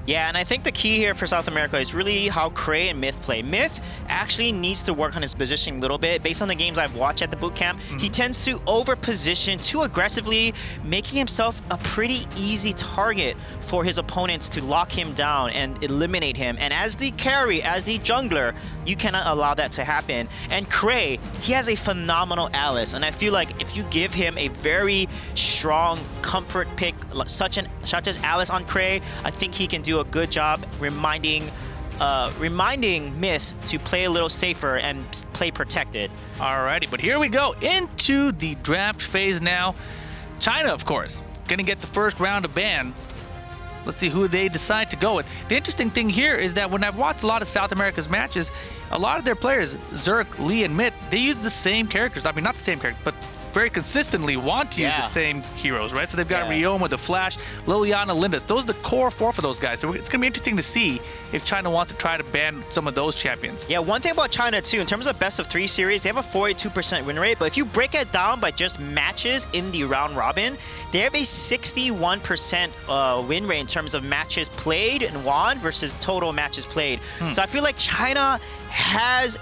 Yeah, and I think the key here for South America is really how Cray and Myth play. Myth actually needs to work on his positioning a little bit. Based on the games I've watched at the boot camp, he tends to over-position too aggressively, making himself a pretty easy target for his opponents to lock him down and eliminate him. And as the carry, as the jungler, you cannot allow that to happen. And Cray, he has a phenomenal Alice, and I feel like if you give him a very strong comfort pick such as Alice on Cray, I think he can do a good job reminding Myth to play a little safer and play protected. Alrighty, but here we go into the draft phase now. China, of course, gonna get the first round of bans. Let's see who they decide to go with. The interesting thing here is that when I've watched a lot of South America's matches, a lot of their players, Zerk, Lee, and Myth, they use the same characters. I mean, not the same characters, but very consistently want to use the same heroes, right? So they've got Ryoma, the Flash, Liliana, Lindis. Those are the core four for those guys. So it's going to be interesting to see if China wants to try to ban some of those champions. Yeah, one thing about China, too, in terms of best of 3 series, they have a 42% win rate. But if you break it down by just matches in the round robin, they have a 61% win rate in terms of matches played and won versus total matches played. So I feel like China has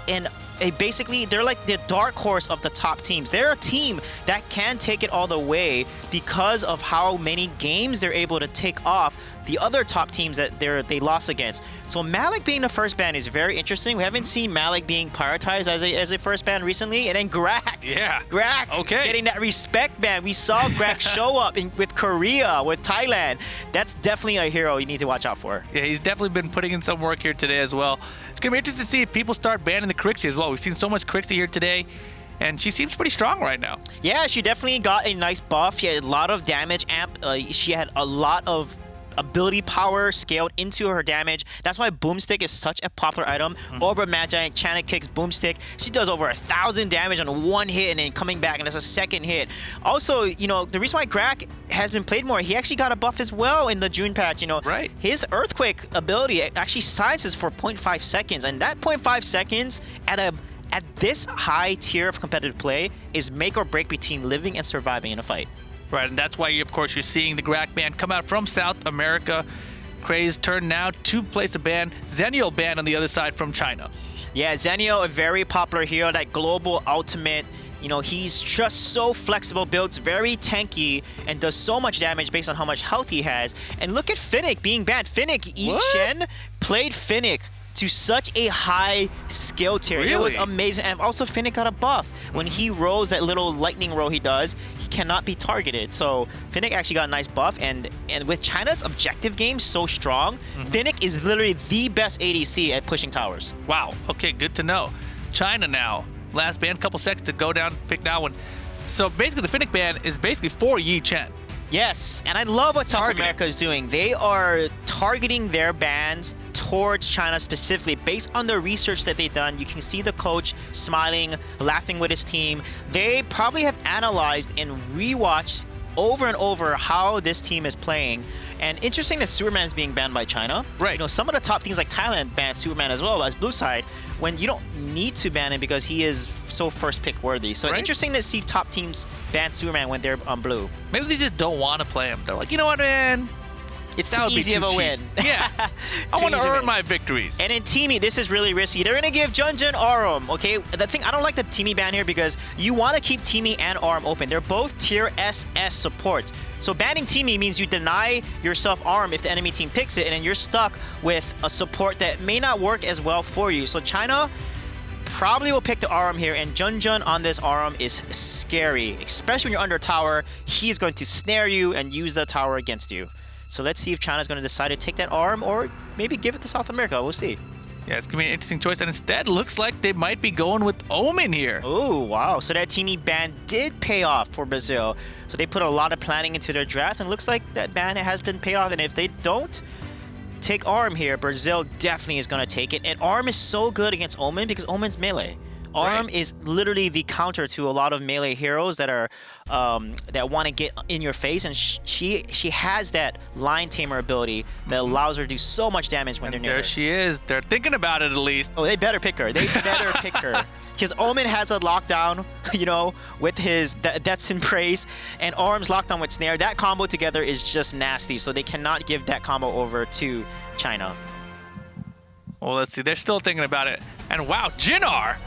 basically, they're like the dark horse of the top teams. They're a team that can take it all the way because of how many games they're able to take off the other top teams that they lost against. So Malik being the first ban is very interesting. We haven't seen Malik being prioritized as a first ban recently. And then Grak. Yeah. Grak getting that respect ban. We saw Grak show up with Korea, with Thailand. That's definitely a hero you need to watch out for. Yeah, he's definitely been putting in some work here today as well. It's going to be interesting to see if people start banning the Crixie as well. We've seen so much Crixie here today, and she seems pretty strong right now. Yeah, she definitely got a nice buff. She had a lot of damage amp. She had a lot of ability power scaled into her damage. That's why Boomstick is such a popular item. Obra Magi, China kicks Boomstick. She does over 1,000 damage on one hit and then coming back and it's a second hit. Also, you know, the reason why Grak has been played more, he actually got a buff as well in the June patch. You know, his Earthquake ability actually silences for 0.5 seconds, and that 0.5 seconds at this high tier of competitive play is make or break between living and surviving in a fight. Right, and that's why, of course, you're seeing the Grak ban come out from South America. Cray's turn now to place a ban. Zenio ban on the other side from China. Yeah, Zenio, a very popular hero, that global ultimate. You know, he's just so flexible, builds very tanky, and does so much damage based on how much health he has. And look at Finnick being banned. Finnick, Shen played Finnick to such a high skill tier. It was amazing. And also Finnick got a buff. When he rolls that little lightning roll he does, he cannot be targeted. So Finnick actually got a nice buff. And with China's objective game so strong, Finnick is literally the best ADC at pushing towers. Wow. Okay, good to know. China now. Last ban, couple seconds to go down, pick that one. So basically the Finnick ban is basically for Yi Chen. Yes, and I love what South America is doing. They are targeting their bans towards China specifically based on the research that they've done. You can see the coach smiling, laughing with his team. They probably have analyzed and rewatched over and over how this team is playing. And interesting that Superman is being banned by China. Right. You know, some of the top teams like Thailand banned Superman as well as Blue Side, when you don't need to ban him because he is so first pick worthy. So interesting to see top teams ban Superman when they're on blue. Maybe they just don't want to play him. They're like, you know what, man? It's too easy of a win. Yeah. I want to earn my victories. And in Teamy, this is really risky. They're going to give Junjun Arum, okay? The thing, I don't like the Teamy ban here because you want to keep Teamy and Arum open. They're both tier SS supports. So banning Teamy means you deny yourself Arum if the enemy team picks it, and then you're stuck with a support that may not work as well for you. So China probably will pick the Arum here, and Junjun on this Arum is scary. Especially when you're under tower, he's going to snare you and use the tower against you. So let's see if China's going to decide to take that Arum or maybe give it to South America. We'll see. Yeah, it's going to be an interesting choice. And instead, looks like they might be going with Omen here. Oh, wow. So that Teamy ban did pay off for Brazil. So they put a lot of planning into their draft, and looks like that ban has been paid off. And if they don't take Arum here, Brazil definitely is going to take it. And Arum is so good against Omen because Omen's melee. Arum is literally the counter to a lot of melee heroes that are that want to get in your face, and she has that line tamer ability that allows her to do so much damage when they're near her. There she is. They're thinking about it at least. Oh, they better pick her. They better pick her. because Omen has a lockdown, you know, with his Deaths in Praise, and Arm's lockdown with Snare. That combo together is just nasty, so they cannot give that combo over to China. Well, let's see. They're still thinking about it. And wow, Jinnar!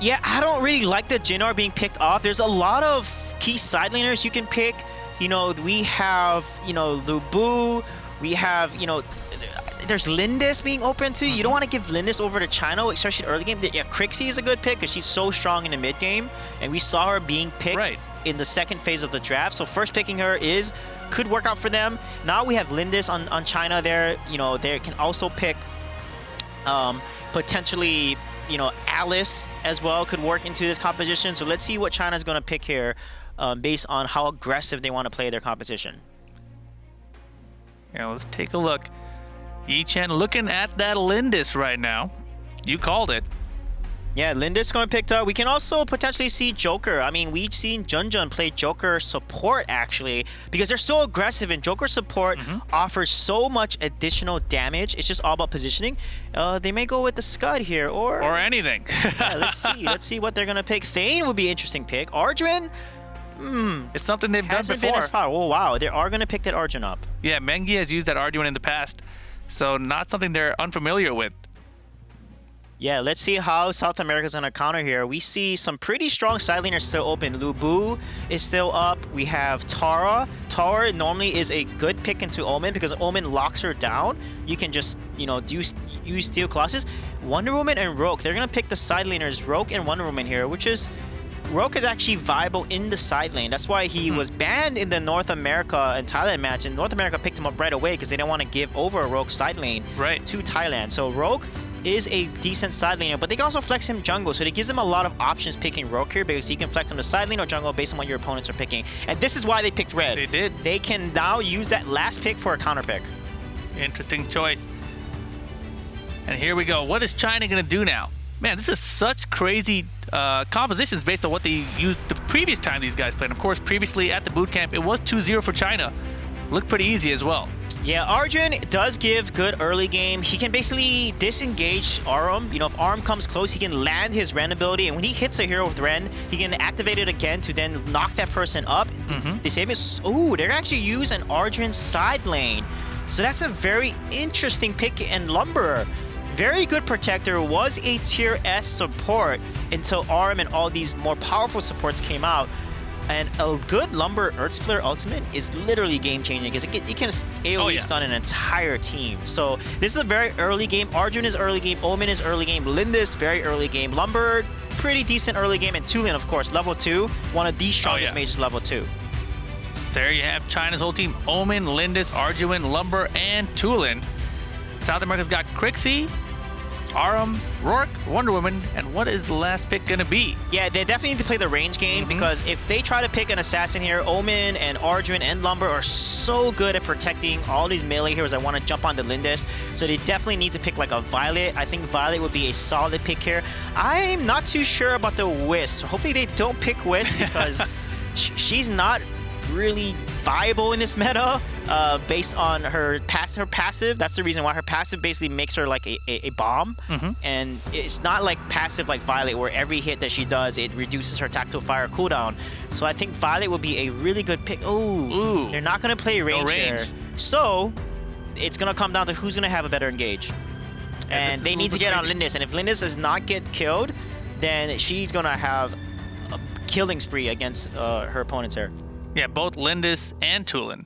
Yeah, I don't really like the Jinnar being picked off. There's a lot of key side laners you can pick. You know, we have, you know, Lu Bu. We have, you know, there's Lindis being open too. You don't want to give Lindis over to China, especially early game. Yeah, Crixie is a good pick because she's so strong in the mid game, and we saw her being picked in the second phase of the draft. So first picking her could work out for them. Now we have Lindis on China there. You know, they can also pick potentially, you know, Alice as well could work into this composition. So let's see what China's going to pick here based on how aggressive they want to play their composition. Yeah, let's take a look. Yi-Chen looking at that Lindis right now. You called it. Yeah, Lindis going picked up. We can also potentially see Joker. I mean, we've seen Junjun play Joker support, actually, because they're so aggressive, and Joker support offers so much additional damage. It's just all about positioning. They may go with the Scud here, or anything. Yeah, let's see. Let's see what they're going to pick. Thane would be an interesting pick. Arjuin? It's something they've done Hasn't before. been as far. Oh, wow. They are going to pick that Arjun up. Yeah, Mengi has used that Arjuin in the past, so not something they're unfamiliar with. Yeah, let's see how South America's going to counter here. We see some pretty strong side laners still open. Lu Bu is still up. We have Tara. Tara normally is a good pick into Omen because Omen locks her down. You can just, you know, use Steel Colossus. Wonder Woman and Rogue. They're going to pick the side laners, Rogue and Wonder Woman here, which is... Rogue is actually viable in the side lane. That's why he was banned in the North America and Thailand match. And North America picked him up right away because they didn't want to give over a Rogue side lane to Thailand. So Rogue is a decent side laner, but they can also flex him jungle. So it gives them a lot of options picking Rogue here because he can flex him to side lane or jungle based on what your opponents are picking. And this is why they picked red. They did. They can now use that last pick for a counter pick. Interesting choice. And here we go. What is China going to do now? Man, this is such crazy compositions based on what they used the previous time these guys played. Of course, previously at the boot camp, it was 2-0 for China. Looked pretty easy as well. Yeah, Arjun does give good early game. He can basically disengage Arum. You know, if Arum comes close, he can land his Ren ability, and when he hits a hero with Ren, he can activate it again to then knock that person up. Disable it. Ooh, they're actually use an Arjun side lane. So that's a very interesting pick and Lumberer. Very good protector, was a tier S support until Arm and all these more powerful supports came out. And a good Lumber Earth Splitter ultimate is literally game-changing because it can AoE stun an entire team. So this is a very early game. Arjun is early game, Omen is early game, Lindis very early game, Lumber pretty decent early game, and Tulin, of course, level 2, one of the strongest mages level 2. There you have China's whole team. Omen, Lindis, Arjuin, Lumber, and Tulin. South America's got Crixie, Arum, Rourke, Wonder Woman, and what is the last pick going to be? Yeah, they definitely need to play the range game because if they try to pick an assassin here, Omen and Arjun and Lumber are so good at protecting all these melee heroes that want to jump onto Lindis. So they definitely need to pick like a Violet. I think Violet would be a solid pick here. I'm not too sure about the Wisp. Hopefully they don't pick Wisp because she's not really viable in this meta based on her passive. That's the reason why her passive basically makes her like a bomb. And it's not like passive like Violet where every hit that she does it reduces her tactile fire cooldown. So I think Violet would be a really good pick. Ooh. They're not going to play range here. So it's going to come down to who's going to have a better engage. And they need to get on Lindis, and if Lindis does not get killed, then she's going to have a killing spree against her opponents here. Yeah, both Lindis and Tulin.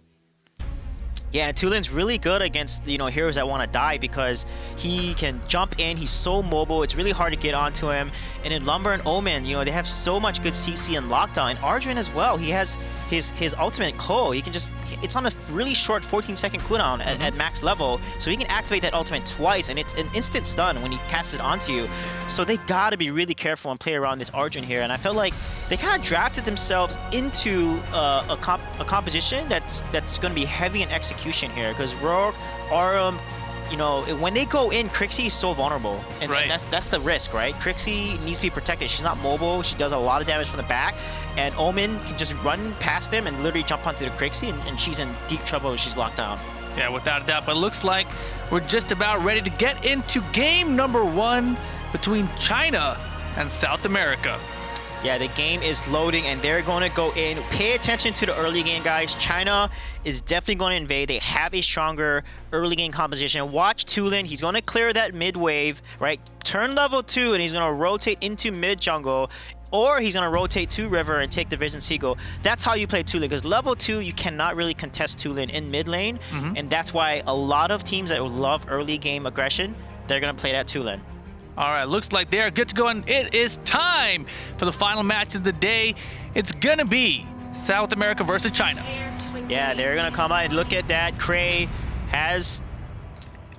Yeah, Tulin's really good against, you know, heroes that want to die because he can jump in. He's so mobile. It's really hard to get onto him. And in Lumber and Omen, you know, they have so much good CC and lockdown. And Arjun as well. He has his ultimate Ko. He can just, it's on a really short 14-second cooldown at max level. So he can activate that ultimate twice, and it's an instant stun when he casts it onto you. So they got to be really careful and play around this Arjun here. And I felt like they kind of drafted themselves into a composition that's going to be heavy in execution here because Rourke, Arum, you know, when they go in, Crixie is so vulnerable, and that's the risk, right? Crixie needs to be protected. She's not mobile. She does a lot of damage from the back, and Omen can just run past them and literally jump onto the Crixie, and she's in deep trouble if she's locked down. Yeah, without a doubt. But it looks like we're just about ready to get into game number 1 between China and South America. Yeah, the game is loading, and they're going to go in. Pay attention to the early game, guys. China is definitely going to invade. They have a stronger early game composition. Watch Tulin. He's going to clear that mid wave, right? Turn level 2, and he's going to rotate into mid jungle, or he's going to rotate to river and take the Vision Seagull. That's how you play Tulin, because level 2, you cannot really contest Tulin in mid lane, and that's why a lot of teams that love early game aggression, they're going to play that Tulin. All right, looks like they're good to go, and it is time for the final match of the day. It's gonna be South America versus China. Yeah, they're gonna come out and look at that. Cray has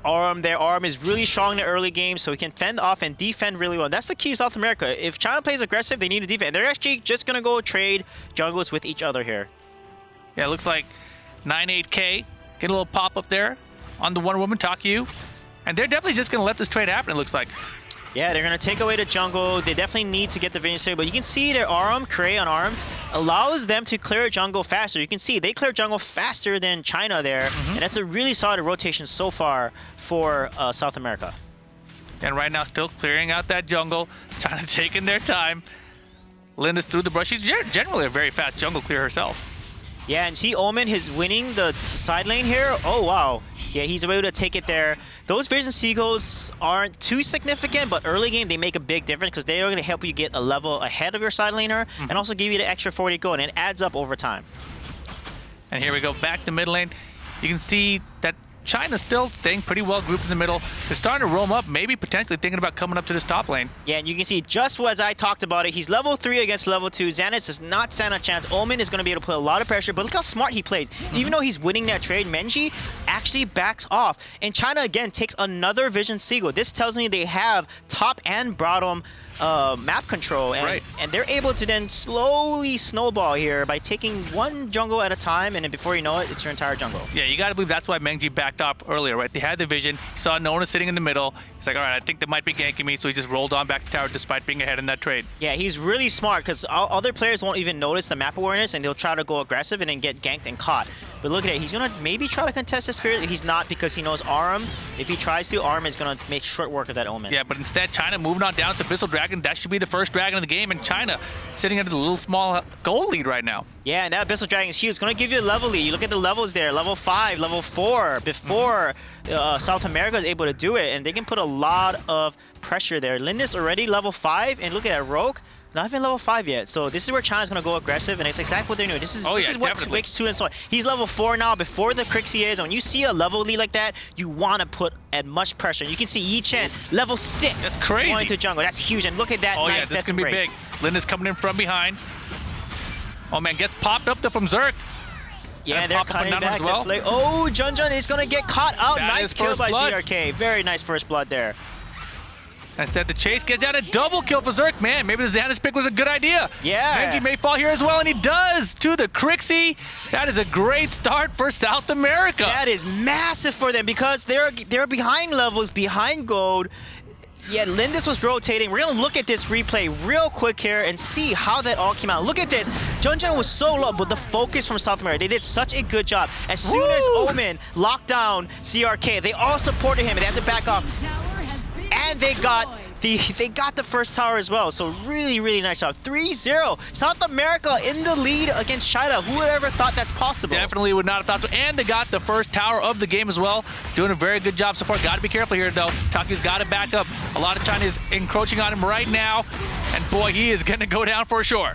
arm. Their arm is really strong in the early game, so he can fend off and defend really well. And that's the key to South America. If China plays aggressive, they need to defend. They're actually just gonna go trade jungles with each other here. Yeah, it looks like 98K. Get a little pop up there on the one woman, Takyu. And they're definitely just gonna let this trade happen, it looks like. Yeah, they're going to take away the jungle. They definitely need to get the Vision Seagull, but you can see their arm, Cray on arm, allows them to clear jungle faster. You can see they clear jungle faster than China there, and that's a really solid rotation so far for South America. And right now, still clearing out that jungle, China taking their time. Linda's through the brush. She's generally a very fast jungle clear herself. Yeah, and see Omen is winning the side lane here. Oh, wow. Yeah, he's able to take it there. Those Vision Seagulls aren't too significant, but early game, they make a big difference because they're going to help you get a level ahead of your side laner and also give you the extra 40 gold, and it adds up over time. And here we go, back to mid lane. You can see that China's still staying pretty well grouped in the middle. They're starting to roam up, maybe potentially thinking about coming up to this top lane. Yeah, and you can see just as I talked about it, he's level 3 against level 2. Xanax does not stand a chance. Omen is going to be able to put a lot of pressure, but look how smart he plays. Even though he's winning that trade, Menji actually backs off. And China, again, takes another Vision Seagull. This tells me they have top and bottom map control, and they're able to then slowly snowball here by taking one jungle at a time, and then before you know it, it's your entire jungle. Yeah, you gotta believe that's why Menji backed off earlier, right? They had the vision, he saw Nona sitting in the middle. He's like, all right, I think they might be ganking me, so he just rolled on back to tower despite being ahead in that trade. Yeah, he's really smart because other players won't even notice the map awareness, and they'll try to go aggressive and then get ganked and caught. But look at it, he's gonna maybe try to contest the spirit. He's not, because he knows Aram. If he tries to, Aram is gonna make short work of that Omen. Yeah, but instead, China moving on down to Abyssal Dragon. That should be the first dragon of the game, and China sitting at a little small gold lead right now. Yeah, and that Abyssal Dragon is huge. It's gonna give you a level lead. You look at the levels there, level 5, level 4, before South America is able to do it, and they can put a lot of pressure there. Lindis already level 5, and look at that Rogue. Not even level 5 yet. So this is where China's going to go aggressive, and it's exactly what they're doing. This is what makes Tulin so. He's level 4 now before the Crixie is, and when you see a level lead like that, you want to put as much pressure. You can see Yi Chen, level 6. That's crazy. Going to jungle. That's huge, and look at that nice this death can be embrace. big. Linda's coming in from behind. Oh man, gets popped up from Zerk. Yeah, they're cutting back the flame. Oh, Junjun is going to get caught out. Nice kill by ZRK. Very nice first blood there. Instead, the chase gets out a double kill for Zerk. Man, maybe the Xanax pick was a good idea. Yeah. Menji may fall here as well, and he does to the Crixie. That is a great start for South America. That is massive for them because they're behind levels, behind gold. Yeah, Lindis was rotating. We're going to look at this replay real quick here and see how that all came out. Look at this. Junjun was so low, but the focus from South America, they did such a good job. As soon as Omen locked down CRK, they all supported him, and they had to back off. And they got the first tower as well. So really, really nice job. 3-0. South America in the lead against China. Who would ever thought that's possible? Definitely would not have thought so. And they got the first tower of the game as well. Doing a very good job so far. Got to be careful here, though. Taku's got to back up. A lot of China is encroaching on him right now. And boy, he is going to go down for sure.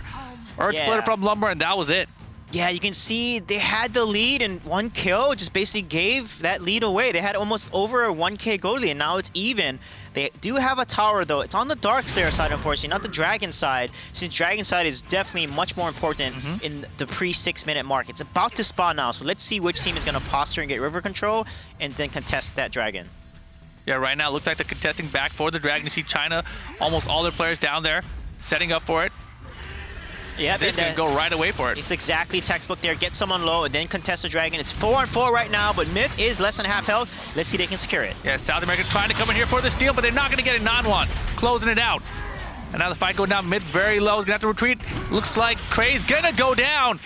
Earth Splitter from Lumber, and that was it. Yeah, you can see they had the lead, and one kill just basically gave that lead away. They had almost over a 1k gold lead, and now it's even. They do have a tower, though. It's on the Dark Slayer side, unfortunately, not the Dragon side, since Dragon side is definitely much more important in the pre-6-minute mark. It's about to spawn now, so let's see which team is going to posture and get river control and then contest that Dragon. Yeah, right now it looks like they're contesting back for the Dragon. You see China, almost all their players down there, setting up for it. Yeah, they're going to go right away for it. It's exactly textbook there. Get someone low and then contest the Dragon. It's 4-4 right now, but Myth is less than half health. Let's see if they can secure it. Yeah, South America trying to come in here for the steal, but they're not going to get it. Non-one, closing it out. And now the fight going down mid very low. He's going to have to retreat. Looks like Cray's going to go down.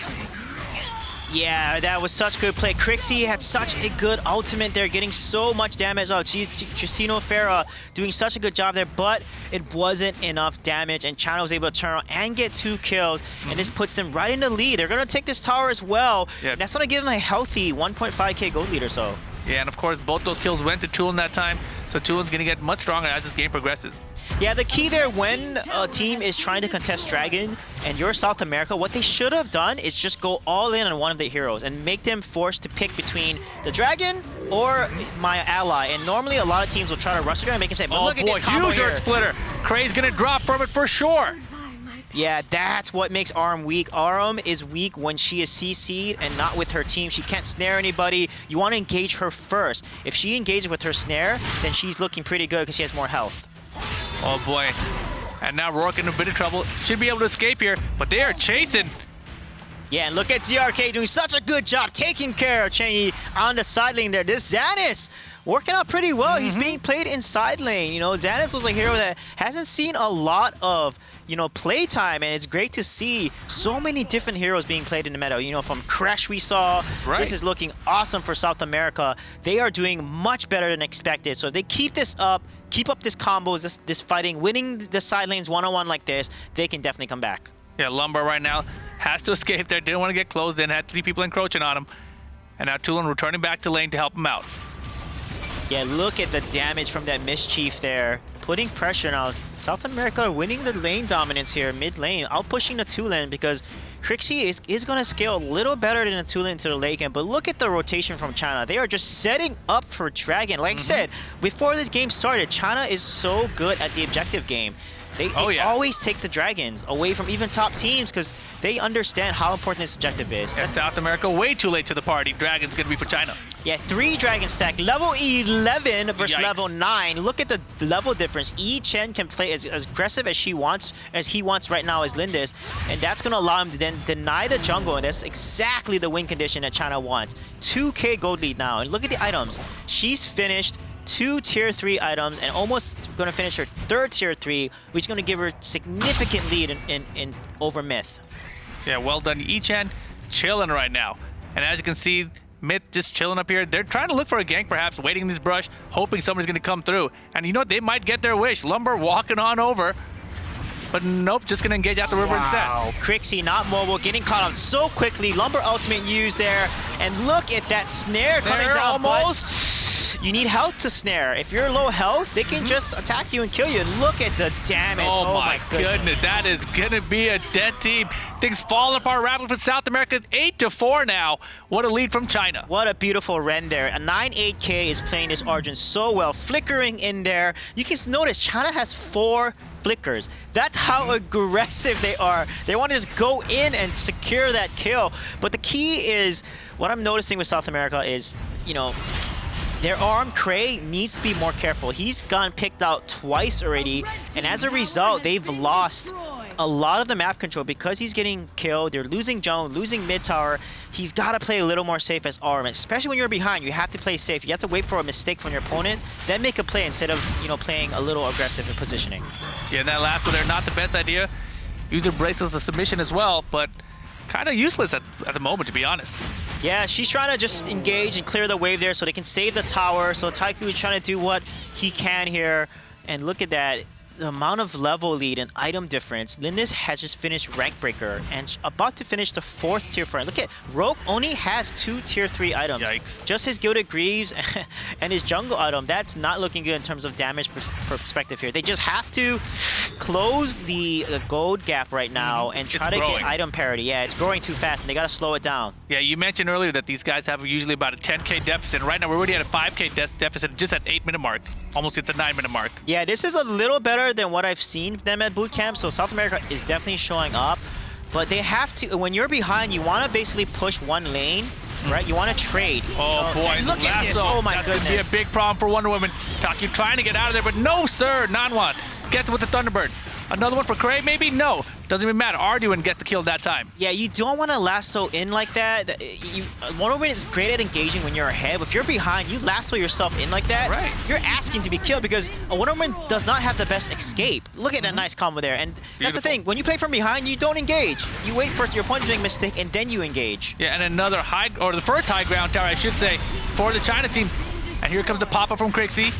Yeah, that was such good play. Crixie had such a good ultimate there, getting so much damage. Oh, Chusino Farah doing such a good job there, but it wasn't enough damage, and China was able to turn around and get 2 kills, and this puts them right in the lead. They're going to take this tower as well. Yeah. That's going to give them a healthy 1.5k gold lead or so. Yeah, and of course, both those kills went to Tulin that time, so Tulin's going to get much stronger as this game progresses. Yeah, the key there when a team is trying to contest Dragon and you're South America, what they should have done is just go all in on one of the heroes and make them forced to pick between the Dragon or my ally. And normally a lot of teams will try to rush it and make him say, but look at this combo huge here. Earth Splitter. Kray's going to drop from it for sure. Yeah, that's what makes Arum weak. Arum is weak when she is CC'd and not with her team. She can't snare anybody. You want to engage her first. If she engages with her snare, then she's looking pretty good because she has more health. Oh boy. And now Rourke in a bit of trouble. Should be able to escape here, but they are chasing. Yeah, and look at ZRK doing such a good job taking care of Changyi on the side lane there. This Xanis working out pretty well. He's being played in side lane. You know, Xanis was a hero that hasn't seen a lot of, you know, playtime, and it's great to see so many different heroes being played in the meta. You know, from Crash we saw. Right. This is looking awesome for South America. They are doing much better than expected. So if they keep this up, keep up this combos, this fighting, winning the side lanes one-on-one like this, they can definitely come back. Yeah, Lumber right now has to escape there. Didn't want to get closed in. Had 3 people encroaching on him. And now Tulin returning back to lane to help him out. Yeah, look at the damage from that Mischief there. Putting pressure now. South America winning the lane dominance here, mid lane, out pushing the 2 lane because Crixie is going to scale a little better than the 2 lane to the late game. But look at the rotation from China. They are just setting up for Dragon. Like I said, before this game started, China is so good at the objective game. They always take the Dragons away from even top teams because they understand how important this objective is. Yeah, South America way too late to the party. Dragon's going to be for China. Yeah, 3 Dragon stack. Level 11 versus level 9. Look at the level difference. Yi Chen can play as aggressive as he wants right now as Lindis, and that's going to allow him to then deny the jungle, and that's exactly the win condition that China wants. 2k gold lead now, and look at the items. She's finished 2 tier 3 items and almost going to finish her 3rd tier 3, which is going to give her significant lead in over Myth. Yeah, well done. Yi-Chan chilling right now. And as you can see, Myth just chilling up here. They're trying to look for a gank perhaps, waiting in this brush, hoping somebody's going to come through. And you know what? They might get their wish. Lumber walking on over. But nope, just going to engage out the river instead. Crixie not mobile, getting caught out so quickly. Lumber ultimate used there. And look at that snare coming down. Almost. You need health to snare. If you're low health, they can just attack you and kill you. And look at the damage. Oh my goodness. That is going to be a dead team. Things falling apart rapidly for South America. 8-4 now. What a lead from China. What a beautiful Ren there. A 9-8K is playing this Arjun so well. Flickering in there. You can notice China has 4 flickers. That's how aggressive they are. They want to just go in and secure that kill. But the key is, what I'm noticing with South America is, you know, their ARM Cray needs to be more careful. He's gotten picked out twice already, and as a result, they've lost a lot of the map control because he's getting killed. They're losing Joan, losing mid tower. He's got to play a little more safe as ARM, especially when you're behind. You have to play safe. You have to wait for a mistake from your opponent, then make a play instead of, you know, playing a little aggressive in positioning. Yeah, and that last one there, not the best idea. Use their bracelets as a submission as well, but kind of useless at the moment, to be honest. Yeah, she's trying to just engage and clear the wave there so they can save the tower. So Taiku is trying to do what he can here. And look at that. The amount of level lead and item difference. Lindis has just finished Rank Breaker and about to finish the 4th tier front. Look at Rogue only has 2 tier 3 items. Yikes. Just his Gilded Greaves and his jungle item. That's not looking good in terms of damage perspective here. They just have to close the gold gap right now and try to get item parity. Yeah, it's growing too fast and they got to slow it down. Yeah, you mentioned earlier that these guys have usually about a 10k deficit. Right now we're already at a 5k deficit just at 8-minute mark. Almost at the 9-minute mark. Yeah, this is a little better than what I've seen them at boot camp, so South America is definitely showing up. But they have to, when you're behind, you want to basically push one lane, right? You want to trade. Oh boy, look at this. Oh my goodness. That's going to be a big problem for Wonder Woman. Taki trying to get out of there, but no sir, Nanwan gets with the Thunderbird. Another one for Cray, maybe? No. Doesn't even matter. Arduin gets the kill that time. Yeah, you don't want to lasso in like that. Wonder Woman is great at engaging when you're ahead, but if you're behind, you lasso yourself in like that, Right. You're asking to be killed because a Wonder Woman does not have the best escape. Look at that nice combo there. And that's the thing. When you play from behind, you don't engage. You wait for your opponent to make a mistake, and then you engage. Yeah, and another the first high ground tower, I should say, for the China team. And here comes the pop-up from Crixie.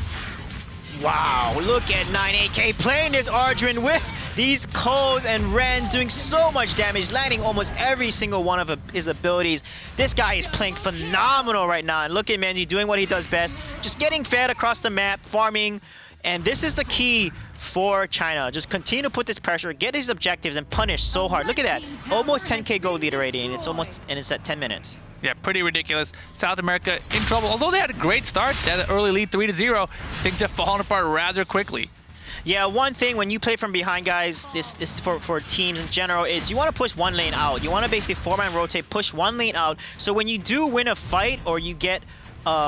Wow, look at 98K playing this Arduin with these Ko's and Rens doing so much damage, landing almost every single one of his abilities. This guy is playing phenomenal right now. And look at Menji doing what he does best, just getting fed across the map, farming. And this is the key for China. Just continue to put this pressure, get his objectives, and punish so hard. Look at that, almost 10K gold leader rating, and it's at 10 minutes. Yeah, pretty ridiculous. South America in trouble. Although they had a great start, they had an early lead 3-0, things have fallen apart rather quickly. Yeah, one thing when you play from behind, guys, this for teams in general, is you want to push one lane out. You want to basically 4-man rotate, push one lane out. So when you do win a fight or you get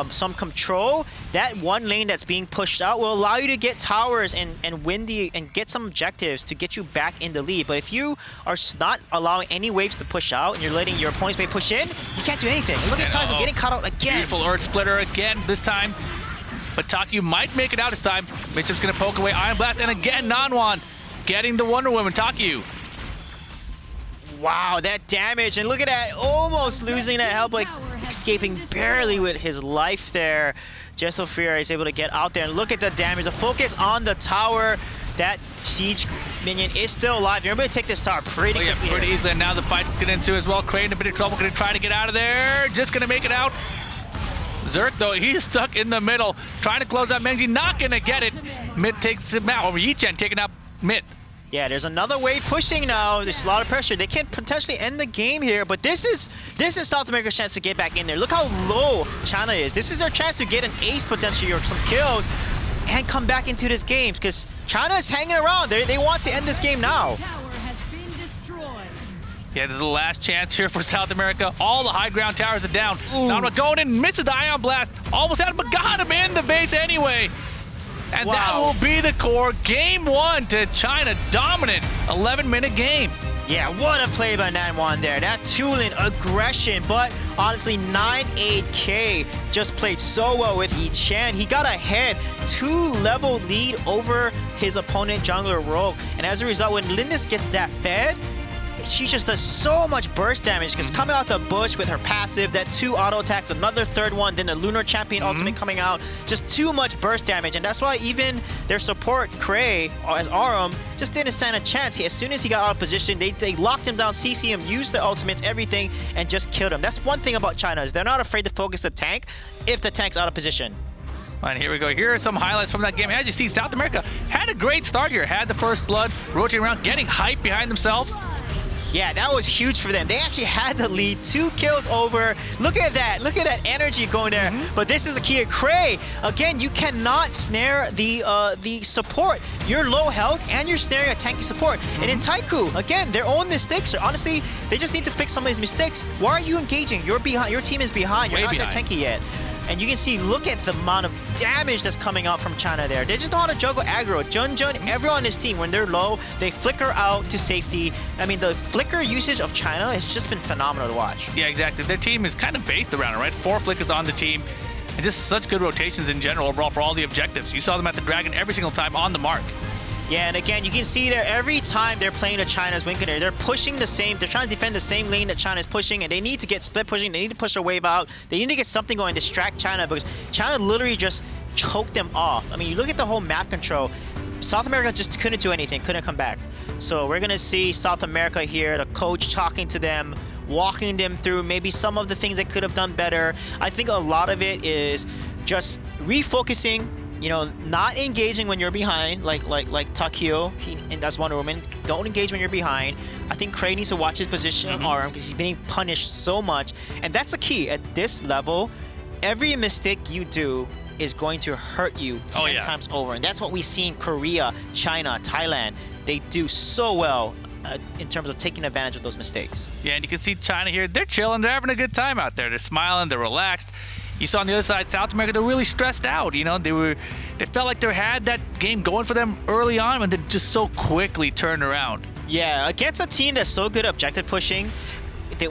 some control, that one lane that's being pushed out will allow you to get towers and win and get some objectives to get you back in the lead. But if you are not allowing any waves to push out and you're letting your opponent's wave push in, you can't do anything. And look at Taku getting caught out again. Beautiful Earth Splitter again this time. But Taku might make it out this time. Bishop's gonna poke away Iron Blast, and again Nanwan getting the Wonder Woman. Taku. Wow, that damage, and look at that, almost losing that help, like escaping barely with his life there. Jesophyr is able to get out there, and look at the damage. The focus on the tower. That siege minion is still alive. You're able to take this tower pretty quickly. Pretty easily, and now the fight is getting into as well. Crane a bit of trouble, gonna try to get out of there. Just gonna make it out. Zerk, though, he's stuck in the middle, trying to close out Menji, not gonna get it. Mid takes him out, or Yichen taking out Mid. Yeah, there's another wave pushing now. There's a lot of pressure. They can potentially end the game here, but this is South America's chance to get back in there. Look how low China is. This is their chance to get an ace potentially or some kills and come back into this game because China is hanging around. They want to end this game now. Yeah, this is the last chance here for South America. All the high ground towers are down. Nanwa going in, misses the Ion Blast. Almost had him, but got him in the base anyway. And that will be the core. Game 1 to China. Dominant 11-minute game. Yeah, what a play by Nanwan there. That Tulin aggression, but honestly, 98K just played so well with Yichen. He got ahead, 2-level lead over his opponent, Jungler Rogue. And as a result, when Lindis gets that fed, she just does so much burst damage because coming out the bush with her passive, that 2 auto attacks, another third one, then the Lunar Champion ultimate coming out, just too much burst damage. And that's why even their support, Cray, as Arum, just didn't stand a chance. As soon as he got out of position, they locked him down, CC him, used the ultimates, everything, and just killed him. That's one thing about China, is they're not afraid to focus the tank if the tank's out of position. And here we go. Here are some highlights from that game. As you see, South America had a great start here. Had the first blood, rotating around, getting hype behind themselves. Yeah, that was huge for them. They actually had the lead, 2 kills over. Look at that. Look at that energy going there. But this is a key of Cray. Again, you cannot snare the support. You're low health and you're snaring a tanky support. And in Taiku, again, their own mistakes. Honestly, they just need to fix some of these mistakes. Why are you engaging? You're behind. Your team is behind. You're not that tanky yet. And you can see, look at the amount of damage that's coming out from China there. They just know how to juggle aggro. Jun, everyone on this team, when they're low, they flicker out to safety. I mean, the flicker usage of China has just been phenomenal to watch. Yeah, exactly. Their team is kind of based around it, right? 4 flickers on the team. And just such good rotations in general overall for all the objectives. You saw them at the Dragon every single time on the mark. Yeah, and again, you can see there every time they're playing to China's wing container, they're pushing the same, they're trying to defend the same lane that China's pushing, and they need to get split pushing, they need to push a wave out, they need to get something going, distract China, because China literally just choked them off. I mean, you look at the whole map control, South America just couldn't do anything, couldn't come back. So we're gonna see South America here, the coach talking to them, walking them through maybe some of the things they could have done better. I think a lot of it is just refocusing, you know, not engaging when you're behind, like Takio, and that's Wonder Woman. Don't engage when you're behind. I think Cray needs to watch his position on arm because he's being punished so much. And that's the key. At this level, every mistake you do is going to hurt you 10 times over. And that's what we see in Korea, China, Thailand. They do so well in terms of taking advantage of those mistakes. Yeah, and you can see China here. They're chilling. They're having a good time out there. They're smiling. They're relaxed. You saw on the other side, South America, they're really stressed out. You know, they felt like they had that game going for them early on, and then just so quickly turned around. Yeah, against a team that's so good at objective pushing,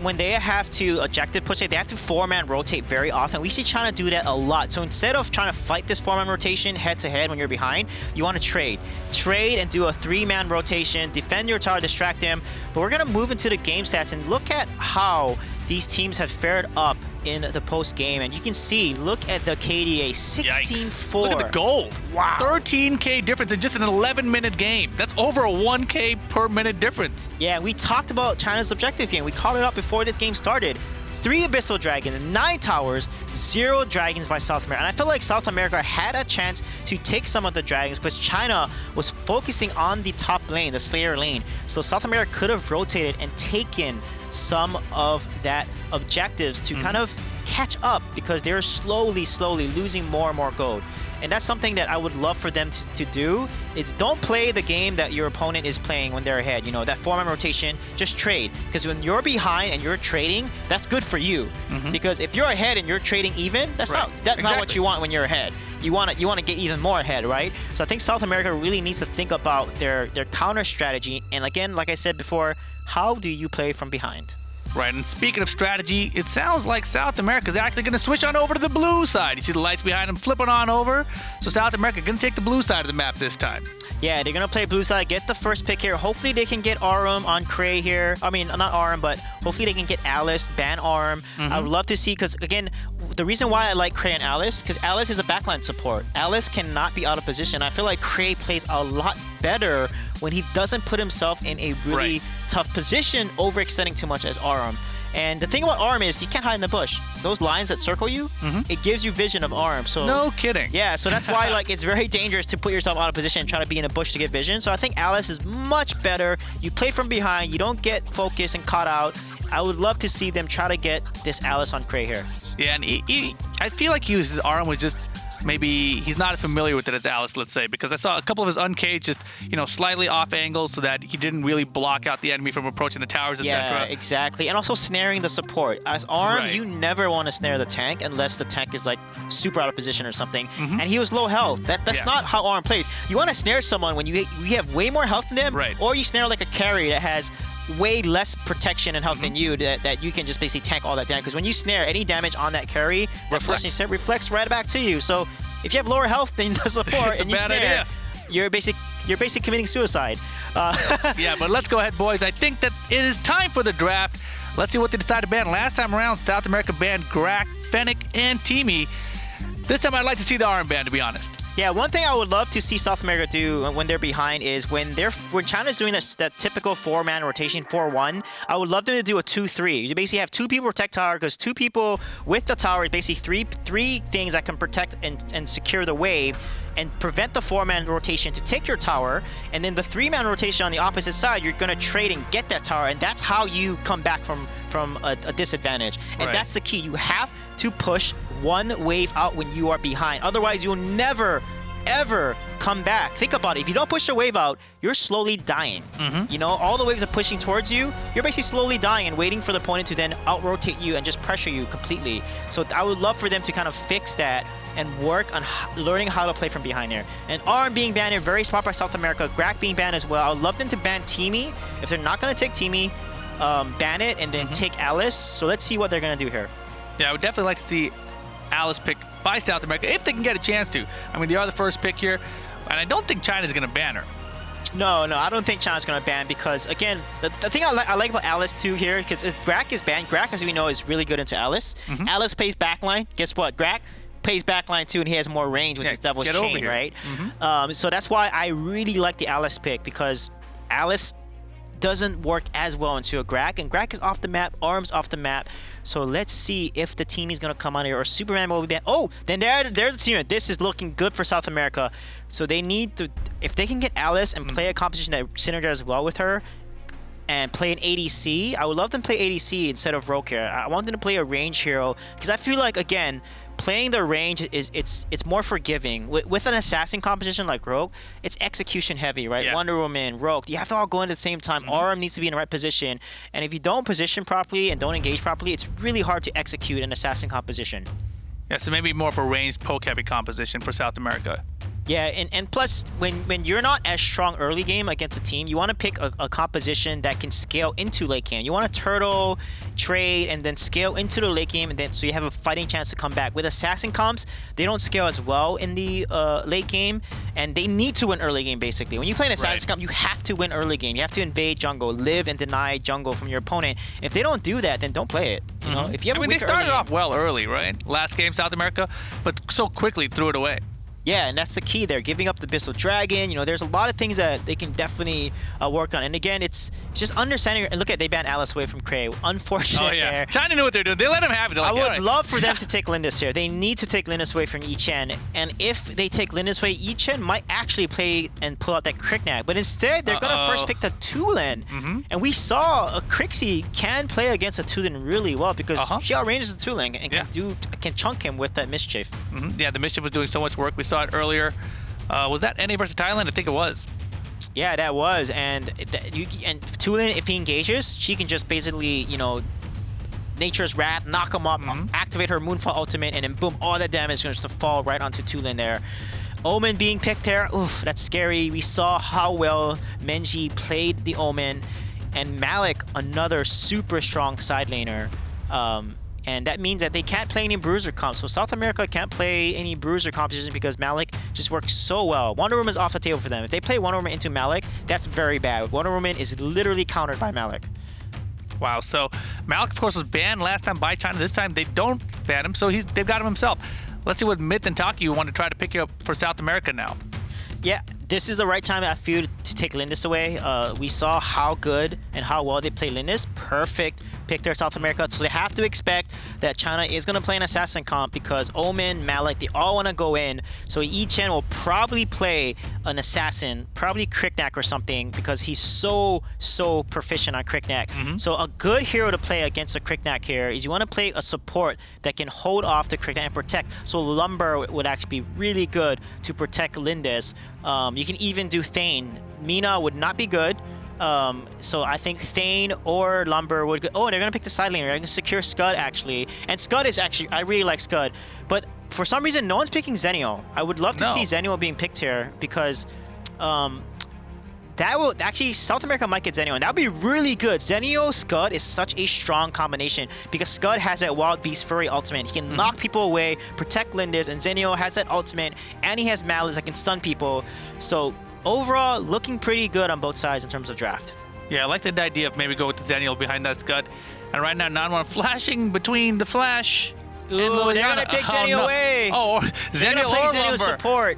when they have to objective push it, they have to 4-man rotate very often. We see China do that a lot. So instead of trying to fight this 4-man rotation head-to-head when you're behind, you want to trade. Trade and do a 3-man rotation, defend your tower, distract them. But we're going to move into the game stats and look at how these teams have fared up in the post game, and you can see, look at the KDA, 16-4. Look at the gold. Wow. 13K difference in just an 11-minute game. That's over a 1K per minute difference. Yeah, we talked about China's objective game. We called it out before this game started. 3 Abyssal Dragons, 9 towers, 0 dragons by South America. And I feel like South America had a chance to take some of the dragons, but China was focusing on the top lane, the Slayer lane. So South America could have rotated and taken some of that objectives to kind of catch up, because they're slowly losing more and more gold. And that's something that I would love for them to do, is don't play the game that your opponent is playing when they're ahead. You know, that 4-man rotation, just trade. Because when you're behind and you're trading, that's good for you. Because if you're ahead and you're trading even, that's not what you want when you're ahead. You want to get even more ahead, right? So I think South America really needs to think about their counter strategy. And again, like I said before, how do you play from behind? Right, and speaking of strategy, it sounds like South America is actually going to switch on over to the blue side. You see the lights behind them flipping on over. So South America going to take the blue side of the map this time. Yeah, they're going to play blue side, get the first pick here. Hopefully they can get Arum on Cray here. I mean, not Arum, but hopefully they can get Alice, ban Arum. I would love to see, because again, the reason why I like Cray and Alice, because Alice is a backline support. Alice cannot be out of position. I feel like Cray plays a lot better when he doesn't put himself in a really tough position, overextending too much as Arum. And the thing about Arum is you can't hide in the bush. Those lines that circle you, it gives you vision of Arum. So no kidding. Yeah, so that's why like it's very dangerous to put yourself out of position and try to be in a bush to get vision. So I think Alice is much better. You play from behind, you don't get focused and caught out. I would love to see them try to get this Alice on Cray here. Yeah, and I feel like his Arum was just, maybe he's not familiar with it as Alice, let's say, because I saw a couple of his uncaged just, slightly off angle so that he didn't really block out the enemy from approaching the towers, etc. Yeah, exactly. And also snaring the support. As Arum, you never want to snare the tank unless the tank is like super out of position or something. And he was low health. That's not how Arum plays. You want to snare someone when you have way more health than them, or you snare like a carry that has way less protection and health than you, that you can just basically tank all that damage. Because when you snare, any damage on that carry, that reflects right back to you. So if you have lower health than the support and you snare, you're basically committing suicide. Yeah, but let's go ahead, boys. I think that it is time for the draft. Let's see what they decide to ban. Last time around, South America banned Grak, Fennec, and Teamy. This time I'd like to see the Arum ban, to be honest. Yeah, one thing I would love to see South America do when they're behind is when China's doing that typical 4-man rotation, 4-1, I would love them to do a 2-3. You basically have 2 people protect tower, because 2 people with the tower is basically three things that can protect and secure the wave and prevent the 4-man rotation to take your tower, and then the 3-man rotation on the opposite side, you're going to trade and get that tower, and that's how you come back from a disadvantage. And that's the key. You have to push one wave out when you are behind. Otherwise, you'll never, ever come back. Think about it. If you don't push a wave out, you're slowly dying. All the waves are pushing towards you. You're basically slowly dying and waiting for the opponent to then out-rotate you and just pressure you completely. So I would love for them to kind of fix that and work on learning how to play from behind here. And Arum being banned here, very smart by South America. Grak being banned as well. I would love them to ban Teamy. If they're not going to take Teamy, ban it and then take Alice. So let's see what they're going to do here. Yeah, I would definitely like to see Alice picked by South America, if they can get a chance to. I mean, they are the first pick here, and I don't think China's going to ban her. No, I don't think China's going to ban, because, again, the thing I like about Alice, too, here, because if Grak is banned, Grak, as we know, is really good into Alice. Alice plays backline. Guess what? Grak plays backline, too, and he has more range with his Devil's Chain, right? So that's why I really like the Alice pick, because Alice doesn't work as well into a Grak, and Grak is off the map, Arm's off the map. So let's see if the team is going to come out here, or Superman will be banned. Oh, then there's the team. This is looking good for South America. So they need to, if they can get Alice and play a composition that synergizes well with her, and play an ADC, I would love them to play ADC instead of Rogue here. I want them to play a range hero, because I feel like, again, playing the range it's more forgiving. With an assassin composition like Rogue, it's execution heavy, right? Wonder Woman, Rogue, you have to all go in at the same time. Arum needs to be in the right position, and if you don't position properly and don't engage properly, it's really hard to execute an assassin composition. Yeah, so maybe more of a ranged poke heavy composition for South America. Yeah, and plus, when you're not as strong early game against a team, you want to pick a composition that can scale into late game. You want to turtle, trade, and then scale into the late game, and then so you have a fighting chance to come back. With assassin comps, they don't scale as well in the late game, and they need to win early game, basically. When you play an assassin comp, you have to win early game. You have to invade jungle, live and deny jungle from your opponent. If they don't do that, then don't play it. You know, if you have they started off well early, right? Last game, South America, but so quickly threw it away. Yeah, and that's the key there, giving up the Abyssal Dragon. You know, there's a lot of things that they can definitely work on. And again, it's just understanding. And look at, they banned Alice away from Cray. Unfortunate there. China knew what they're doing. They let him have it. I would love for them to take Lindis here. They need to take Lindis away from Yichen. And if they take Lindis away, Yichen might actually play and pull out that Cricknack. But instead, they're going to first pick the Tulin. And we saw a Crixie can play against a Tulin really well because she outranges the Tulin and can chunk him with that Mischief. Yeah, the Mischief was doing so much work. We saw it earlier. Was that NA versus Thailand? I think it was. Yeah, that was. And Tulin, if he engages, she can just basically, you know, Nature's Wrath, knock him up, activate her Moonfall ultimate, and then boom, all that damage is going to fall right onto Tulin there. Omen being picked there, oof, that's scary. We saw how well Menji played the Omen, and Malik, another super strong side laner. And that means that they can't play any Bruiser comps. So South America can't play any Bruiser composition because Malik just works so well. Wonder Woman is off the table for them. If they play Wonder Woman into Malik, that's very bad. Wonder Woman is literally countered by Malik. Wow, so Malik, of course, was banned last time by China. This time they don't ban him, so they've got him himself. Let's see what Myth and Taki want to try to pick up for South America now. Yeah, this is the right time, I feel, to take Lindis away. We saw how good and how well they play Lindis. Perfect pick there, South America. So they have to expect that China is going to play an assassin comp because Omen, Malik, they all want to go in. So Yichen will probably play an assassin, probably Cricknack or something, because he's so proficient on Cricknack. So a good hero to play against a Cricknack here is you want to play a support that can hold off the Cricknack and protect. So Lumber would actually be really good to protect Lindis. You can even do Thane. Mina would not be good. So I think Thane or Lumber would go. Oh, they're going to pick the side laner. They're going to secure Scud, actually. And Scud is actually, I really like Scud. But for some reason, no one's picking Zenio. I would love to see Zenio being picked here because that will actually, South America might get Zenio, and that would be really good. Zenio Scud is such a strong combination because Scud has that Wild Beast Fury ultimate. He can knock people away, protect Lindis, and Zenio has that ultimate, and he has Malice that can stun people. So overall, looking pretty good on both sides in terms of draft. Yeah, I like the idea of maybe go with the Zenio behind that Scud. And right now, Nanwan flashing between the Flash. Ooh, they're going to take Zenio away. Oh, Zenio or Zenio support.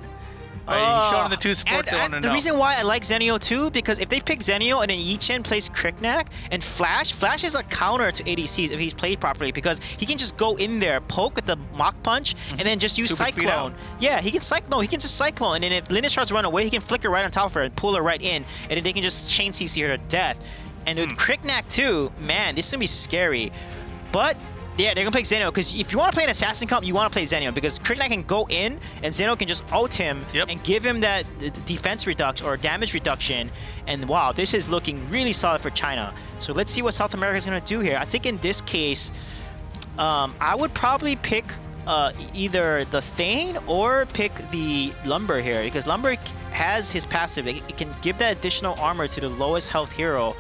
He's showing the two supports they want to know. The reason why I like Zenio too, because if they pick Zenio and then Yichen plays Cricknack and Flash is a counter to ADCs if he's played properly because he can just go in there, poke at the Mach Punch, and then just use Cyclone. Yeah, he can Cyclone. He can just Cyclone, and then if Lindis tries to run away, he can flicker right on top of her and pull her right in, and then they can just chain CC her to death. And with Cricknack too, man, this is gonna be scary. But yeah, they're gonna play Zenio because if you want to play an assassin comp, you want to play Zenio because Cricknack can go in and Zenio can just ult him and give him that defense reduction or damage reduction. And wow, this is looking really solid for China. So let's see what South America is gonna do here. I think in this case, I would probably pick either the Thane or pick the Lumber here because Lumber has his passive. It can give that additional armor to the lowest health hero.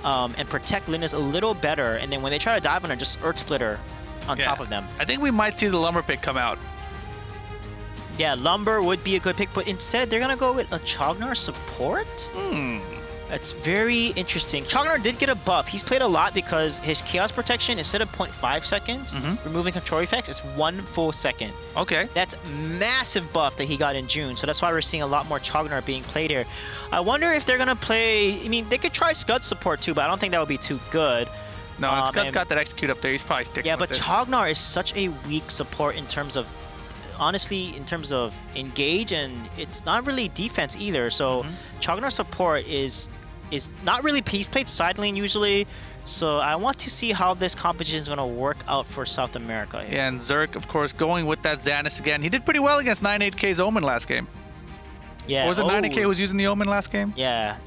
And protect Lindis a little better, and then when they try to dive on her, just Earth Splitter on top of them. I think we might see the Lumber pick come out. Yeah, Lumber would be a good pick, but instead they're going to go with a Chognar support? That's very interesting. Chognar did get a buff. He's played a lot because his Chaos Protection, instead of 0.5 seconds, removing control effects, it's 1 full second. Okay. That's massive buff that he got in June, so that's why we're seeing a lot more Chognar being played here. I wonder if they're going to play... I mean, they could try Scud support too, but I don't think that would be too good. No, Scud's got that execute up there. He's probably sticking Yeah, but with it. Chognar is such a weak support in terms of... Honestly, in terms of engage, and it's not really defense either, so Chognar support is not really... He's played side lane usually, so I want to see how this competition is going to work out for South America. Yeah, and Zerk, of course, going with that Xanus again. He did pretty well against 9-8K's Omen last game. Yeah. Or was it 90K who was using the Omen last game? Yeah.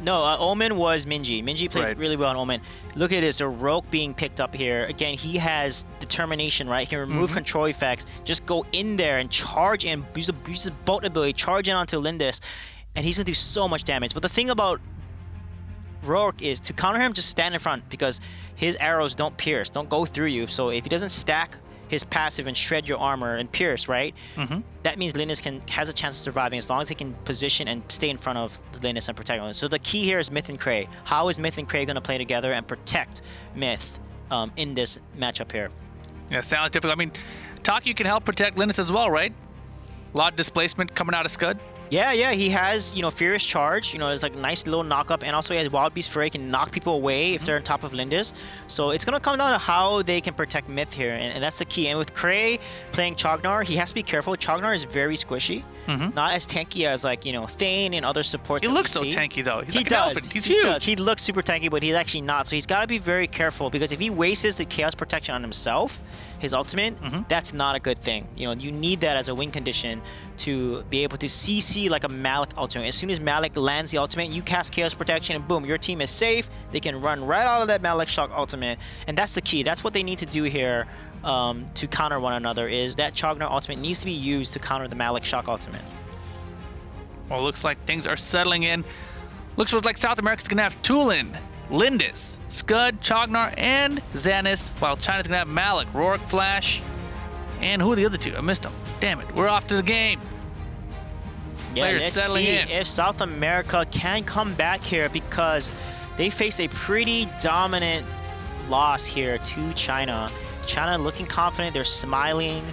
Omen was Minji. Minji played really well on Omen. Look at this, a Rogue being picked up here. Again, he has determination, right? He can remove control effects. Just go in there and charge in, use the bolt ability, charge in onto Lindis, and he's gonna do so much damage. But the thing about Rourke is to counter him, just stand in front because his arrows don't pierce, don't go through you. So if he doesn't stack his passive and shred your armor and pierce, right? That means Lindis has a chance of surviving as long as he can position and stay in front of Lindis and protect him. So the key here is Myth and Cray. How is Myth and Cray going to play together and protect Myth in this matchup here? Yeah, sounds difficult. I mean, Taki can help protect Lindis as well, right? A lot of displacement coming out of Scud. Yeah, he has, Furious Charge, it's like a nice little knock-up, and also he has Wild Beast Fury, can knock people away if they're on top of Lindis. So it's going to come down to how they can protect Myth here, and that's the key. And with Cray playing Chognar, he has to be careful. Chognar is very squishy, not as tanky as, like, Thane and other supports. He looks so tanky, though. He's like an elephant. He's huge. Does. He looks super tanky, but he's actually not. So he's got to be very careful, because if he wastes the Chaos Protection on himself, his ultimate, that's not a good thing. You need that as a win condition to be able to CC like a Malik ultimate. As soon as Malik lands the ultimate, you cast Chaos Protection and boom, your team is safe. They can run right out of that Malik Shock ultimate. And that's the key. That's what they need to do here to counter one another, is that Chognar ultimate needs to be used to counter the Malik Shock ultimate. Well, looks like things are settling in. Looks like South America's going to have Tulin, Lindis, Scud, Chognar, and Xanis, while China's going to have Malik, Rourke, Flash, and who are the other two? I missed them. Damn it. We're off to the game. Yeah, Players let's settling see in. if South America can come back here, because they face a pretty dominant loss here to China. China looking confident. They're smiling.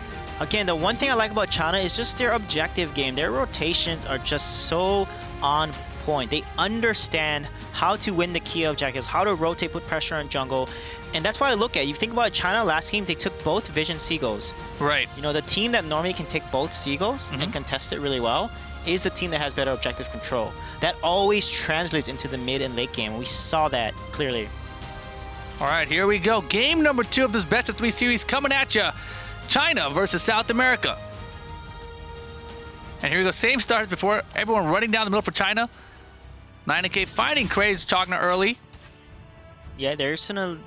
Again, the one thing I like about China is just their objective game. Their rotations are just so on point. They understand how to win the key objectives, how to rotate, put pressure on jungle. And that's why I look at, you think about China last game, they took both Vision Seagulls. Right. The team that normally can take both Seagulls and contest it really well is the team that has better objective control. That always translates into the mid and late game. We saw that clearly. All right, here we go. Game number 2 of this best of 3 series coming at you. China versus South America. And here we go. Same start as before. Everyone running down the middle for China. 9K finding Craze Chognar early. Yeah, they're just gonna,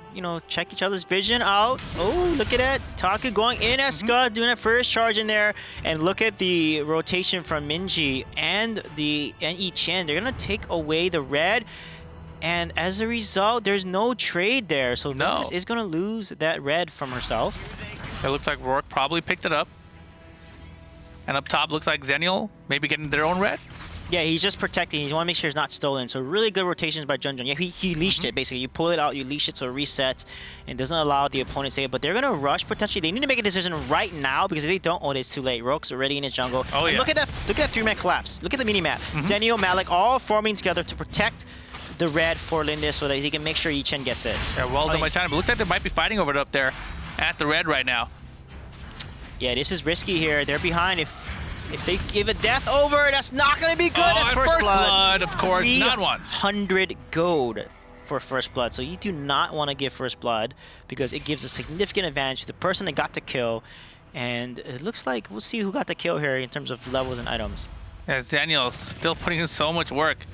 check each other's vision out. Oh, look at that. Taka going in as Scud, doing a first charge in there. And look at the rotation from Minji and Yi Chen. They're gonna take away the red. And as a result, there's no trade there. So Lindis is gonna lose that red from herself. It looks like Rourke probably picked it up. And up top looks like Zenial maybe getting their own red. Yeah, he's just protecting. You want to make sure it's not stolen. So really good rotations by Junjun. Yeah, he leashed it, basically. You pull it out, you leash it so it resets and doesn't allow the opponent to save it. But they're going to rush, potentially. They need to make a decision right now, because if they don't, it's too late. Roke's already in his jungle. Oh, yeah. Look at that 3-man collapse. Look at the mini-map. Zenio, Malik, all forming together to protect the red for Lindis so that he can make sure Yi Chen gets it. Yeah, well done by China. But looks like they might be fighting over it up there at the red right now. Yeah, this is risky here. They're behind. If they give a death over, that's not going to be good. That's first blood. Of course, not one. 300 gold for first blood. So you do not want to give first blood, because it gives a significant advantage to the person that got the kill. And it looks like we'll see who got the kill here in terms of levels and items. Yeah, Daniel still putting in so much work.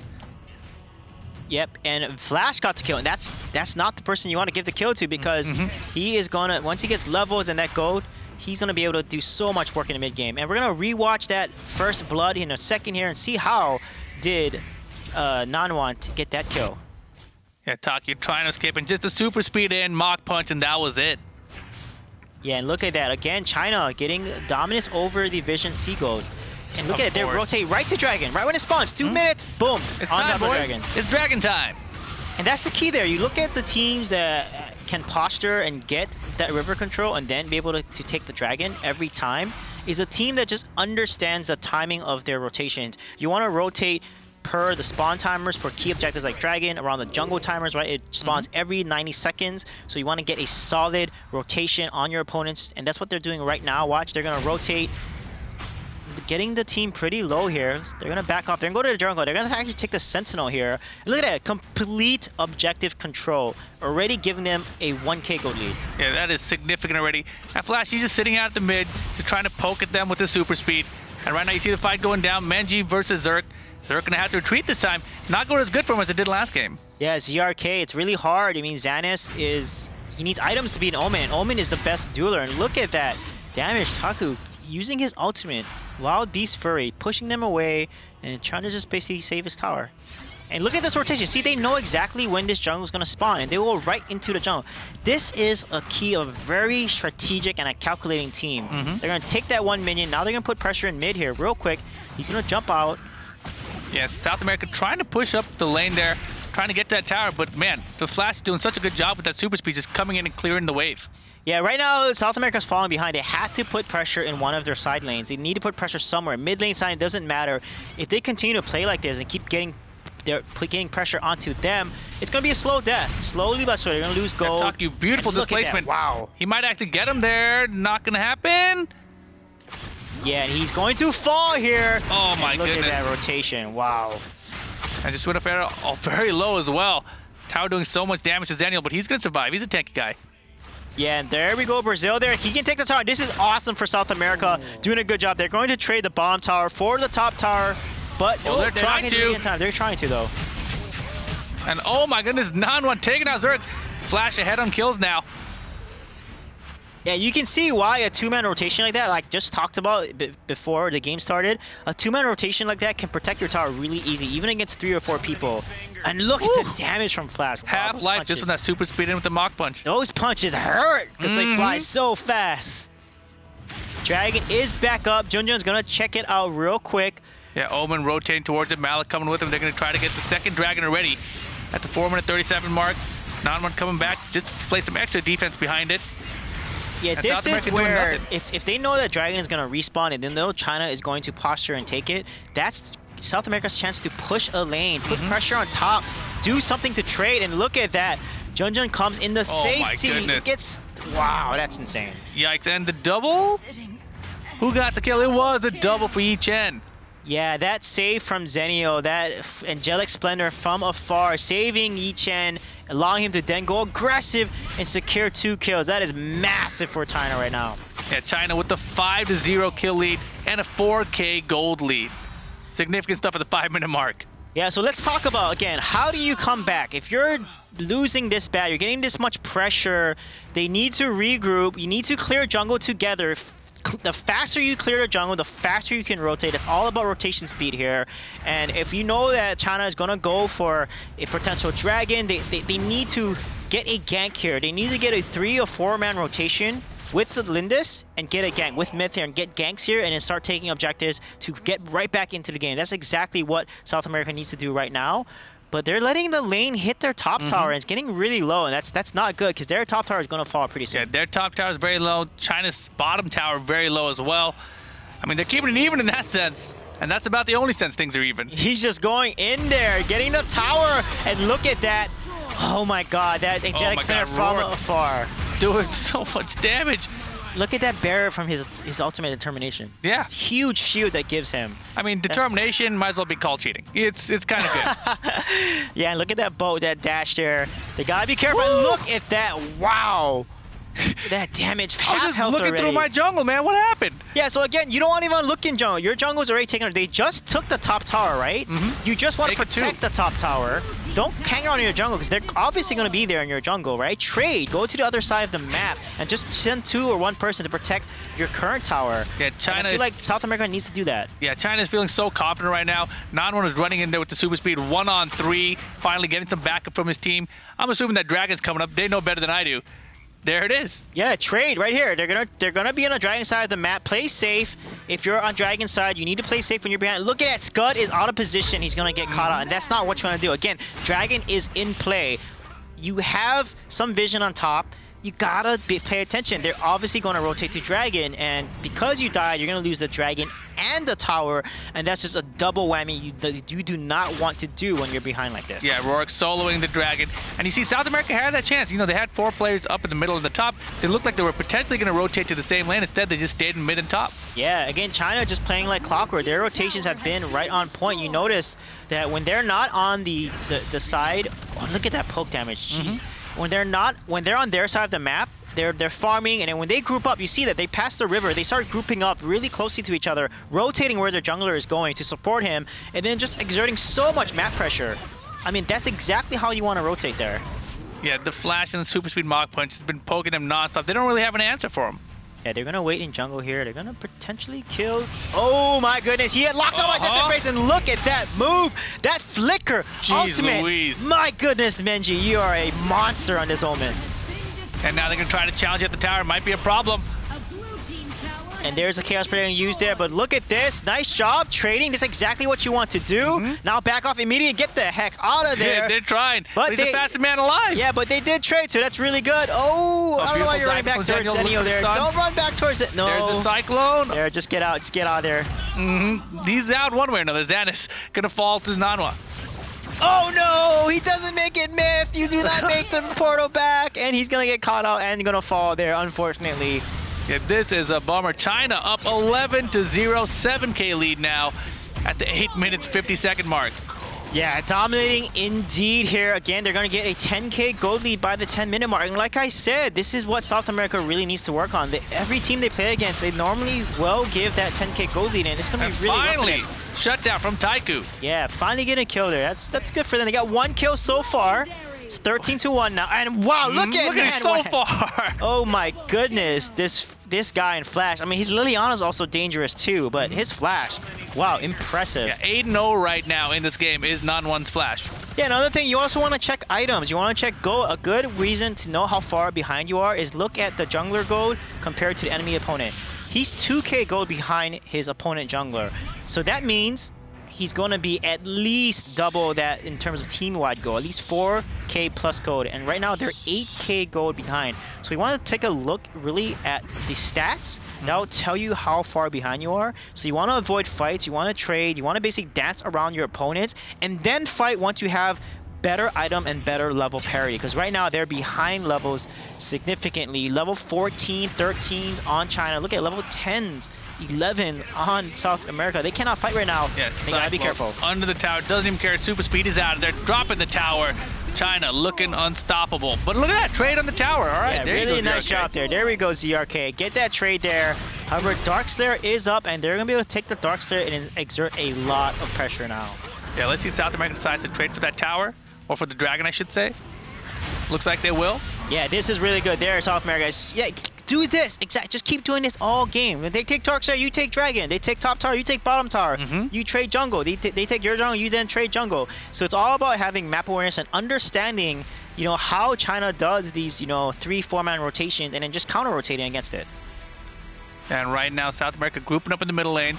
Yep, and Flash got the kill, and that's not the person you want to give the kill to, because he is gonna, once he gets levels and that gold, he's going to be able to do so much work in the mid-game. And we're going to rewatch that first blood in a second here and see how did Nanwan get that kill. Yeah, Tak, you're trying to escape, and just a super speed in, Mach Punch, and that was it. Yeah, and look at that. Again, China getting dominance over the Vision Seagulls. And look at it, they rotate right to Dragon. Right when it spawns, 2 minutes, boom, it's on time, top of boys. Dragon. It's Dragon time. And that's the key there. You look at the teams that can posture and get that river control and then be able to take the dragon every time, is a team that just understands the timing of their rotations. You want to rotate per the spawn timers for key objectives like dragon, around the jungle timers, right? It spawns every 90 seconds. So you want to get a solid rotation on your opponents. And that's what they're doing right now. Watch, they're going to rotate, getting the team pretty low here. They're going to back off. They're going to go to the jungle. They're going to actually take the Sentinel here. And look at that. Complete objective control. Already giving them a 1k gold lead. Yeah, that is significant already. That Flash, he's just sitting out at the mid, just trying to poke at them with the super speed. And right now you see the fight going down. Menji versus Zerk. They're going to have to retreat this time. Not going as good for him as it did last game. Yeah, ZRK, it's really hard. I mean, Xanis he needs items to beat Omen. Omen is the best dueler, and look at that damage. Taku using his ultimate, Wild Beast Fury, pushing them away, and trying to just basically save his tower. And look at this rotation. See, they know exactly when this jungle is going to spawn, and they will right into the jungle. This is a key of a very strategic and a calculating team. They're going to take that one minion. Now they're going to put pressure in mid here real quick. He's going to jump out. Yeah, South America trying to push up the lane there, trying to get to that tower, but man, the Flash is doing such a good job with that super speed, just coming in and clearing the wave. Yeah, right now, South America's falling behind. They have to put pressure in one of their side lanes. They need to put pressure somewhere. Mid lane side, it doesn't matter. If they continue to play like this and keep getting pressure onto them, it's going to be a slow death. Slowly but slowly, they're going to lose gold. Taku, beautiful displacement. Wow. He might actually get him there. Not going to happen. Yeah, and he's going to fall here. Oh my goodness. Look at that rotation. Wow. And just went up there very low as well. Tower doing so much damage to Zenial, but he's going to survive. He's a tanky guy. Yeah, and there we go, Brazil there. He can take the tower. This is awesome for South America. Doing a good job. They're going to trade the bottom tower for the top tower, but they're trying to. They're trying to, though. And oh my goodness, Nan1 taking out Zerg. Flash ahead on kills now. Yeah, you can see why a two-man rotation like that, like just talked about before the game started, a two-man rotation like that can protect your tower really easy, even against 3 or 4 people. And look at the damage from Flash. Wow, Half-life just with that super speed in with the Mach Punch. Those punches hurt because they fly so fast. Dragon is back up. Junjun's going to check it out real quick. Yeah, Omen rotating towards it. Malik coming with him. They're going to try to get the second Dragon already at the 4-minute 37 mark. Nan1 coming back. Just play some extra defense behind it. Yeah, and this is where if they know that Dragon is going to respawn and they know China is going to posture and take it, that's South America's chance to push a lane, put pressure on top, do something to trade, and look at that. Junjun comes in the safety. Gets, wow, that's insane. Yikes, and the double? Who got the kill? It was a double for Yi Chen. Yeah, that save from Zenio, that Angelic Splendor from afar, saving Yi Chen, allowing him to then go aggressive and secure 2 kills. That is massive for China right now. Yeah, China with the 5-0 kill lead and a 4K gold lead. Significant stuff at the 5-minute mark. Yeah, so let's talk about, again, how do you come back? If you're losing this bad, you're getting this much pressure, they need to regroup, you need to clear jungle together. The faster you clear the jungle, the faster you can rotate. It's all about rotation speed here. And if you know that China is going to go for a potential dragon, they need to get a gank here. They need to get a 3 or 4-man rotation with the Lindis and get a gank with Myth here and get ganks here and then start taking objectives to get right back into the game. That's exactly what South America needs to do right now. But they're letting the lane hit their top tower, and it's getting really low, and that's not good because their top tower is going to fall pretty soon. Yeah, their top tower is very low. China's bottom tower very low as well. I mean, they're keeping it even in that sense, and that's about the only sense things are even. He's just going in there, getting the tower, and look at that. Oh my god, that Angelic Spinner from afar. Doing so much damage. Look at that barrier from his ultimate determination. Yeah. This huge shield that gives him. I mean, determination might as well be called cheating. It's kind of good. Yeah, and look at that boat, that dash there. They gotta be careful. And look at that. Wow. That damage, half I was health just looking already. through my jungle, man. What happened? Yeah, so again, you don't want to even look in jungle. Your jungle's already taken. They just took the top tower, right? You just want to protect the top tower. Don't hang around in your jungle because they're obviously going to be there in your jungle, right? Trade. Go to the other side of the map and just send 2 or 1 person to protect your current tower. Yeah, China. And I feel like South America needs to do that. Yeah, China's feeling so confident right now. Nan1 is running in there with the super speed, 1-on-3, finally getting some backup from his team. I'm assuming that Dragon's coming up. They know better than I do. There it is. Yeah, trade right here. They're gonna be on the Dragon side of the map. Play safe. If you're on Dragon side, you need to play safe when you're behind. Look at that. Scud is out of position. He's gonna get caught out, and that's not what you want to do. Again, Dragon is in play. You have some vision on top. You gotta pay attention. They're obviously gonna rotate to Dragon, and because you died, you're gonna lose the Dragon and the tower, and that's just a double whammy you do not want to do when you're behind like this. Yeah, Rourke soloing the Dragon. And you see South America had that chance. You know, they had 4 players up in the middle and the top. They looked like they were potentially going to rotate to the same lane. Instead, they just stayed in mid and top. Yeah, again, China just playing like clockwork. Their rotations have been right on point. You notice that when they're not on the side, oh, look at that poke damage. Jeez. When they're on their side of the map, They're farming, and then when they group up, you see that they pass the river. They start grouping up really closely to each other, rotating where their jungler is going to support him, and then just exerting so much map pressure. I mean, that's exactly how you want to rotate there. Yeah, the Flash and the Super Speed Mach Punch has been poking them nonstop. They don't really have an answer for him. Yeah, they're going to wait in jungle here. They're going to potentially kill... Oh, my goodness. He had locked on my death face, and look at that move. That flicker. Jeez Ultimate. Louise. My goodness, Menji. You are a monster on this Omen. And now they're going to try to challenge at the tower. It might be a problem. And there's a Chaos Predator used there, but look at this. Nice job trading. That's exactly what you want to do. Now back off immediately and get the heck out of there. Yeah, they're trying. But he's the fastest man alive. Yeah, but they did trade, so that's really good. Oh, I don't know why you're running back towards Zenio there. Don't run back towards it. No. There's the Cyclone. There, just get out. Just get out of there. He's out one way or another. Xanis going to fall to Nanwa. Oh no, he doesn't make it, Myth. You do not make the portal back, and he's going to get caught out and going to fall there, unfortunately. Yeah, this is a bummer. China up 11-0, 7K lead now at the 8 minutes 50-second mark. Yeah, dominating indeed here. Again, they're going to get a 10K gold lead by the 10-minute mark. And like I said, this is what South America really needs to work on. Every team they play against, they normally will give that 10K gold lead, and it's going to be really finally, shutdown from Taiku. Yeah, finally getting a kill there. That's good for them. They got 1 kill so far. It's 13-1 now. And wow, look at it so far. Oh my goodness, this guy in Flash. I mean, his Liliana's also dangerous too, but his Flash, wow, impressive. Yeah, 8-0 right now in this game is Non-1's Flash. Yeah, another thing, you also want to check items. You want to check gold. A good reason to know how far behind you are is look at the jungler gold compared to the enemy opponent. He's 2K gold behind his opponent jungler. So that means he's going to be at least double that in terms of team-wide gold, at least 4K plus gold. And right now, they're 8K gold behind. So we want to take a look really at the stats. That'll tell you how far behind you are. So you want to avoid fights, you want to trade, you want to basically dance around your opponents, and then fight once you have better item and better level parity. Because right now, they're behind levels significantly. Level 14, 13s on China. Look at level 10s. 11 on South America. They cannot fight right now. Yes, they gotta be careful. Under the tower, doesn't even care. Super speed is out. They're dropping the tower. China looking unstoppable. But look at that trade on the tower. All right, yeah, there really you go, nice job there. There we go, ZRK. Get that trade there. However, Darkslayer is up, and they're gonna be able to take the Darkslayer and exert a lot of pressure now. Yeah, let's see if South America decides to trade for that tower, or for the dragon, I should say. Looks like they will. Yeah, this is really good there, South America. Yeah, do this. Exactly. Just keep doing this all game. When they take Darkslayer, you take Dragon. They take top tower, you take bottom tower. You trade jungle. They take your jungle, you then trade jungle. So it's all about having map awareness and understanding, you know, how China does these, you know, 3-4-man rotations and then just counter-rotating against it. And right now, South America grouping up in the middle lane.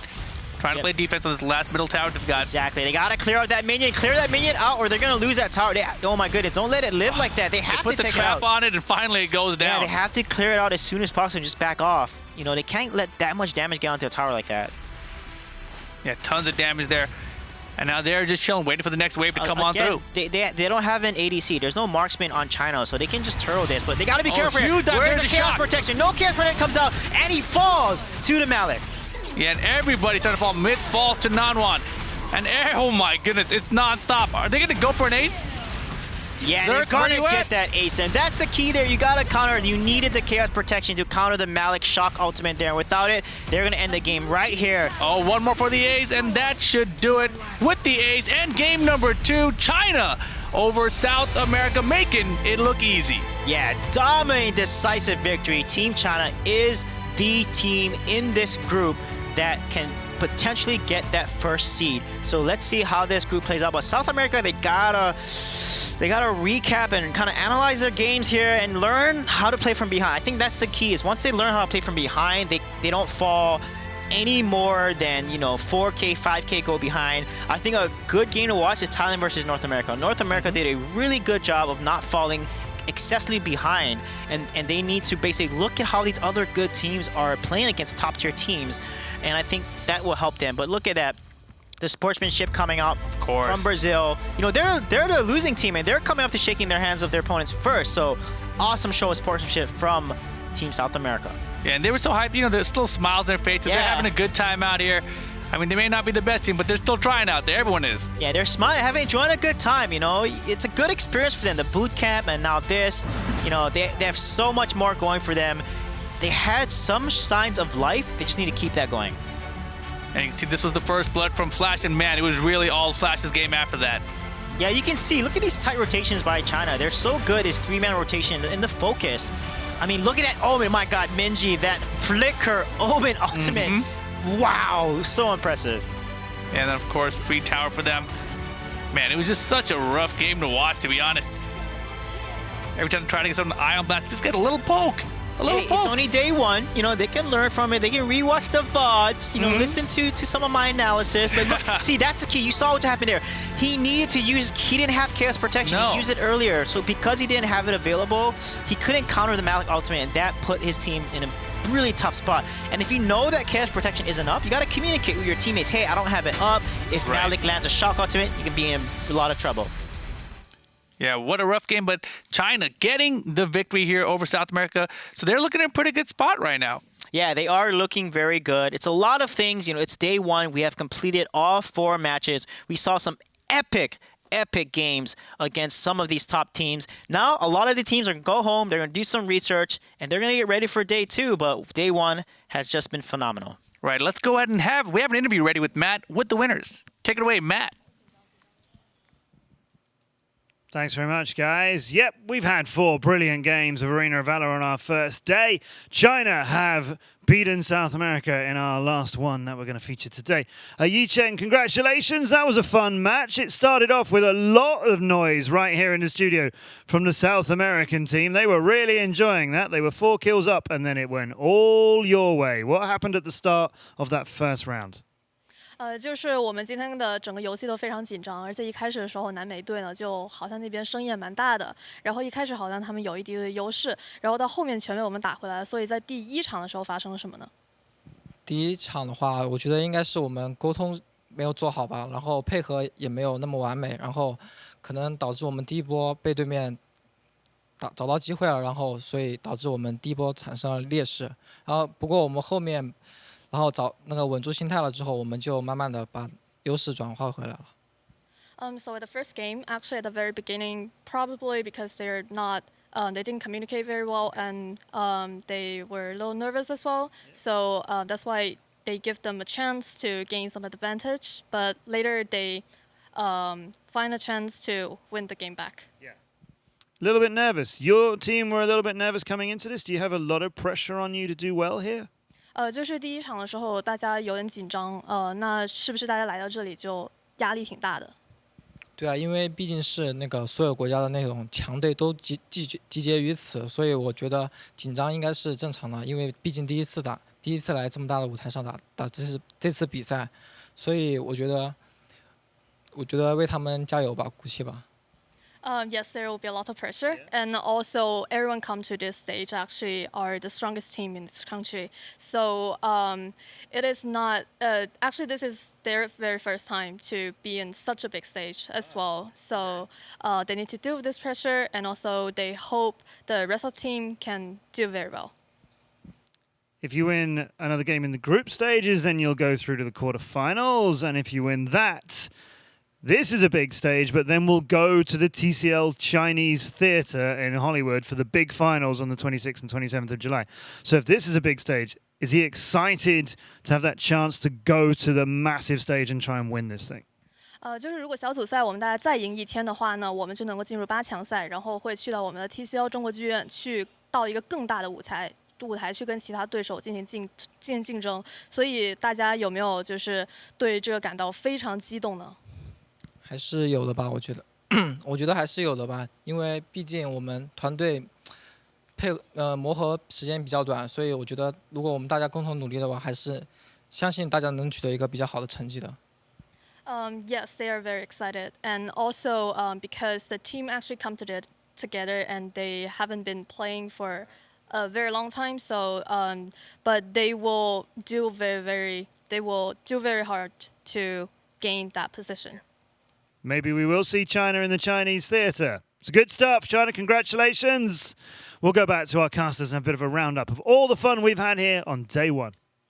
Trying to play defense on this last middle tower they've got. Exactly. They got to clear out that minion. Clear that minion out or they're going to lose that tower. Oh my goodness. Don't let it live like that. They have to take it out. Put the trap on it and finally it goes down. Yeah, they have to clear it out as soon as possible and just back off. You know, they can't let that much damage get onto a tower like that. Yeah, tons of damage there. And now they're just chilling, waiting for the next wave to come on through. They don't have an ADC. There's no marksman on China, so they can just turtle this. But they got to be careful here. Where's the Chaos Protection? No Chaos Protection comes out, and he falls to the Malik. Yeah, and everybody trying to fall. Mid fall to Nanwan. And oh my goodness, it's non-stop. Are they going to go for an ace? Yeah, they're going to get that ace, and that's the key there. You got to counter. You needed the Chaos Protection to counter the Malik Shock ultimate there. Without it, they're going to end the game right here. Oh, one more for the ace, and that should do it with the ace. And game number 2, China over South America, making it look easy. Yeah, dominating, decisive victory. Team China is the team in this group that can potentially get that first seed. So let's see how this group plays out. But South America, they gotta recap and kind of analyze their games here and learn how to play from behind. I think that's the key, is once they learn how to play from behind, they don't fall any more than, you know, 4K, 5K go behind. I think a good game to watch is Thailand versus North America. North America did a really good job of not falling excessively behind, and they need to basically look at how these other good teams are playing against top tier teams, and I think that will help them. But look at that, the sportsmanship coming out from Brazil. You know, they're the losing team, and they're coming up to shaking their hands of their opponents first. So awesome show of sportsmanship from Team South America. Yeah, and they were so hyped. You know, there's still smiles on their faces. Yeah. They're having a good time out here. I mean, they may not be the best team, but they're still trying out there. Everyone is. Yeah, they're smiling, having enjoyed a good time, you know. It's a good experience for them, the boot camp and now this. You know, they have so much more going for them. They had some signs of life. They just need to keep that going. And you can see this was the first blood from Flash, and man, it was really all Flash's game after that. Yeah, you can see, look at these tight rotations by China. They're so good, this 3-man rotation and the focus. I mean, look at that Omen, my God, Minji, that flicker Omen ultimate. Wow, so impressive. And then, of course, free tower for them. Man, it was just such a rough game to watch, to be honest. Every time I try to get something Ion Blast, just get a little poke. Hey, it's only day one. You know, they can learn from it. They can rewatch the VODs, you know, listen to some of my analysis. But look, see, that's the key. You saw what happened there. He needed to use, he didn't have Chaos Protection. No. He used it earlier. So because he didn't have it available, he couldn't counter the Malik ultimate, and that put his team in a really tough spot. And if you know that Chaos Protection isn't up, you got to communicate with your teammates. Hey, I don't have it up. If Malik lands a shock ultimate, you can be in a lot of trouble. Yeah, what a rough game, but China getting the victory here over South America. So they're looking in a pretty good spot right now. Yeah, they are looking very good. It's a lot of things. You know, it's day one. We have completed all 4 matches. We saw some epic games against some of these top teams. Now, a lot of the teams are going to go home. They're going to do some research, and they're going to get ready for day 2. But day 1 has just been phenomenal. Right, let's go ahead and we have an interview ready with Matt with the winners. Take it away, Matt. Thanks very much, guys. Yep, we've had 4 brilliant games of Arena of Valor on our first day. China have beaten South America in our last one that we're going to feature today. Yi Chen, congratulations. That was a fun match. It started off with a lot of noise right here in the studio from the South American team. They were really enjoying that. They were 4 kills up, and then it went all your way. What happened at the start of that first round? 就是我们今天的整个游戏都非常紧张，而且一开始的时候，南美队呢就好像那边声音也蛮大的，然后一开始好像他们有一定的优势，然后到后面全被我们打回来了。所以在第1场的时候发生了什么呢？第1场的话，我觉得应该是我们沟通没有做好吧，然后配合也没有那么完美，然后可能导致我们第1波被对面找到机会了，然后所以导致我们第1波产生了劣势。然后不过我们后面。然后稳住心态了之后，我们就慢慢的把优势转化回来了。So at the first game, actually at the very beginning, probably because they're not, they didn't communicate very well, and they were a little nervous as well. So that's why they give them a chance to gain some advantage. But later they find a chance to win the game back. Yeah. A little bit nervous. Your team were a little bit nervous coming into this. Do you have a lot of pressure on you to do well here? 就是第1场的时候，大家有点紧张，那是不是大家来到这里就压力挺大的？对啊，因为毕竟是那个所有国家的那种强队都集结于此，所以我觉得紧张应该是正常的，因为毕竟第一次来这么大的舞台上打这次比赛，所以我觉得为他们加油吧，鼓气吧。Yes, there will be a lot of pressure, and also everyone come to this stage actually are the strongest team in this country. So it is not actually this is their very first time to be in such a big stage as well. So they need to deal with this pressure, and also they hope the rest of the team can do very well. If you win another game in the group stages, then you'll go through to the quarterfinals, and if you win that. This is a big stage, but then we'll go to the TCL Chinese Theatre in Hollywood for the big finals on the 26th and 27th of July. So if this is a big stage, is he excited to have that chance to go to the massive stage and try and win this thing? 就是如果小组赛我们大家再赢1天的话呢，我们就能够进入8强赛，然后会去到我们的 TCL 中国剧院，去到一个更大的舞台去跟其他对手进行竞争。所以大家有没有就是对这个感到非常激动呢？ 还是有的吧，我觉得，我觉得还是有的吧，因为毕竟我们团队磨合时间比较短，所以我觉得如果我们大家共同努力的话，还是相信大家能取得一个比较好的成绩的。Yes, they are very excited, and also because the team actually come together and they haven't been playing for a very long time, so but they will do very hard to gain that position. Maybe we will see China in the Chinese Theatre. It's a good start for China. Congratulations. We'll go back to our casters and have a bit of a roundup of all the fun we've had here on day 1.